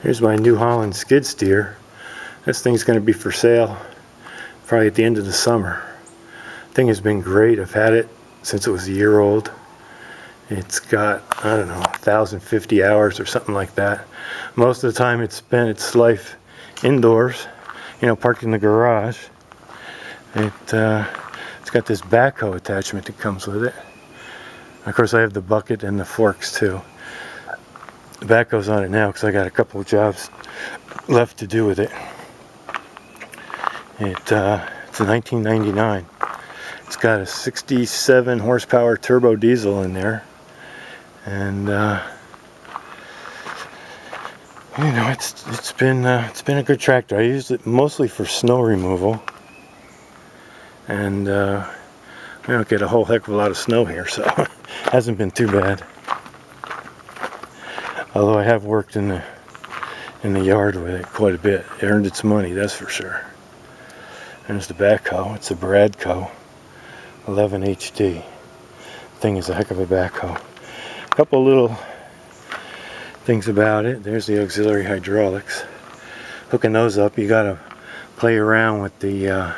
Here's my New Holland skid steer. This thing's going to be for sale probably at the end of the summer. Thing has been great. I've had it since it was a year old. It's got, I don't know, 1,050 hours or something like that. Most of the time it's spent its life indoors, parked in the garage. It's got this backhoe attachment that comes with it. Of course I have the bucket and the forks too. The backhoe's on it now because I got a couple of jobs left to do with it. It's a 1999. It's got a 67 horsepower turbo diesel in there, and it's been a good tractor. I used it mostly for snow removal, and we don't get a whole heck of a lot of snow here, so it hasn't been too bad. Although I have worked in the yard with it quite a bit. It earned its money, that's for sure. There's the backhoe. It's a Backhoe 11 HD. Thing is a heck of a backhoe. A couple little things about it. There's the auxiliary hydraulics. Hooking those up, you gotta play around with the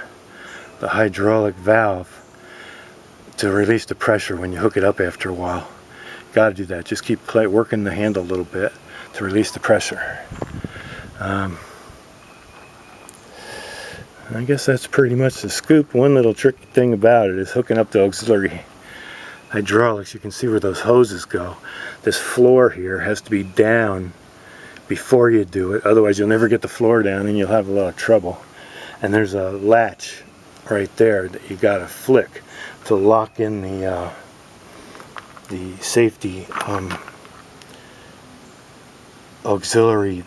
hydraulic valve to release the pressure when you hook it up after a while. Gotta do that. Just keep working the handle a little bit to release the pressure. I guess that's pretty much the scoop. One little tricky thing about it is hooking up the auxiliary hydraulics. You can see where those hoses go. This floor here has to be down before you do it, otherwise you'll never get the floor down and you'll have a lot of trouble. And there's a latch right there that you gotta flick to lock in the safety auxiliary,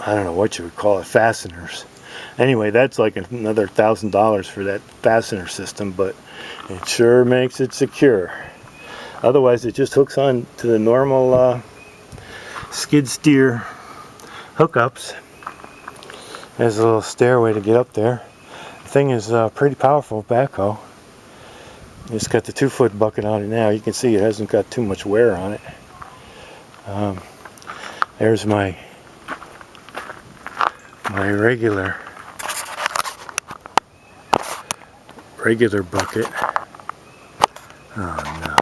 I don't know what you would call it, fasteners. Anyway, that's like another $1,000 for that fastener system, but it sure makes it secure. Otherwise it just hooks on to the normal skid steer hookups. There's a little stairway to get up there. The thing is pretty powerful backhoe. It's got the 2-foot bucket on it now. You can see it hasn't got too much wear on it. There's my regular bucket. Oh no.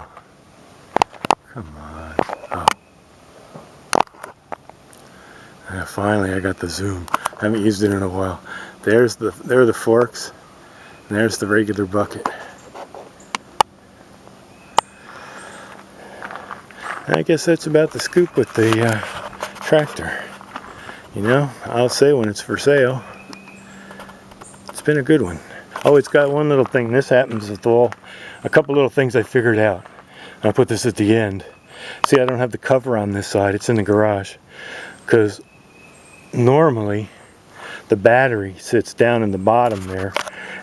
Come on. Oh. And finally I got the zoom. I haven't used it in a while. There are the forks, and there's the regular bucket. I guess that's about the scoop with the tractor. I'll say when it's for sale. It's been a good one. Oh, it's got one little thing. This happens with a couple little things I figured out. I'll put this at the end. See, I don't have the cover on this side. It's in the garage. Because normally the battery sits down in the bottom there.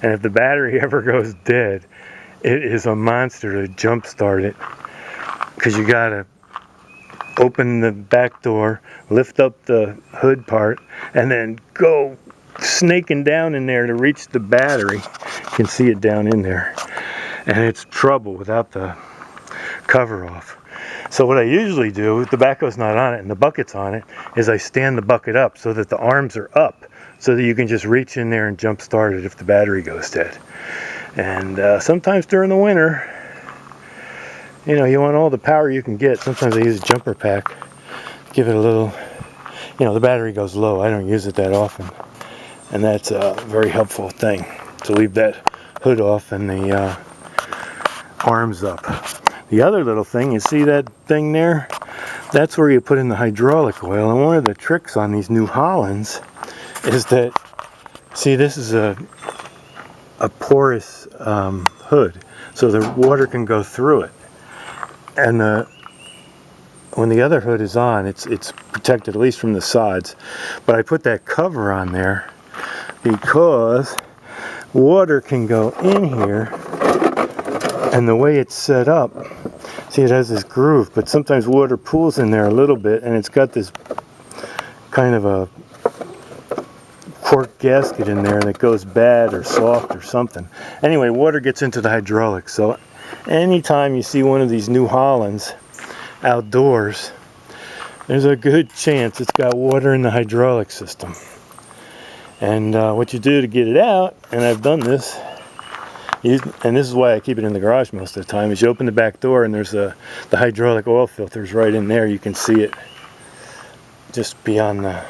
And if the battery ever goes dead, it is a monster to jump start it. Because you gotta open the back door, lift up the hood part, and then go snaking down in there to reach the battery. You can see it down in there. And it's trouble without the cover off. So what I usually do, if the backhoe's not on it and the bucket's on it, is I stand the bucket up so that the arms are up so that you can just reach in there and jump start it if the battery goes dead. And sometimes during the winter, you want all the power you can get. Sometimes I use a jumper pack. Give it a little, the battery goes low. I don't use it that often. And that's a very helpful thing, to leave that hood off and the arms up. The other little thing, you see that thing there? That's where you put in the hydraulic oil. And one of the tricks on these New Hollands is that, see, this is a porous hood, so the water can go through it. And when the other hood is on, it's protected at least from the sides. But I put that cover on there because water can go in here, and the way it's set up, see, it has this groove, but sometimes water pools in there a little bit, and it's got this kind of a cork gasket in there that goes bad or soft or something. Anyway, water gets into the hydraulics, so anytime you see one of these New Hollands outdoors, there's a good chance it's got water in the hydraulic system. And what you do to get it out, and I've done this, and this is why I keep it in the garage most of the time, is you open the back door and there's the hydraulic oil filters right in there. You can see it just beyond the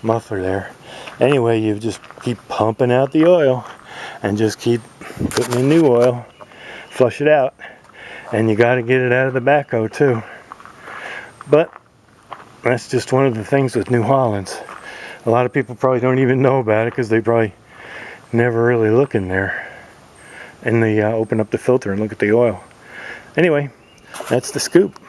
muffler there. Anyway, you just keep pumping out the oil and just keep putting in new oil, flush it out, and you got to get it out of the backhoe too. But that's just one of the things with New Hollands. A lot of people probably don't even know about it because they probably never really look in there and they open up the filter and look at the oil. Anyway, that's the scoop.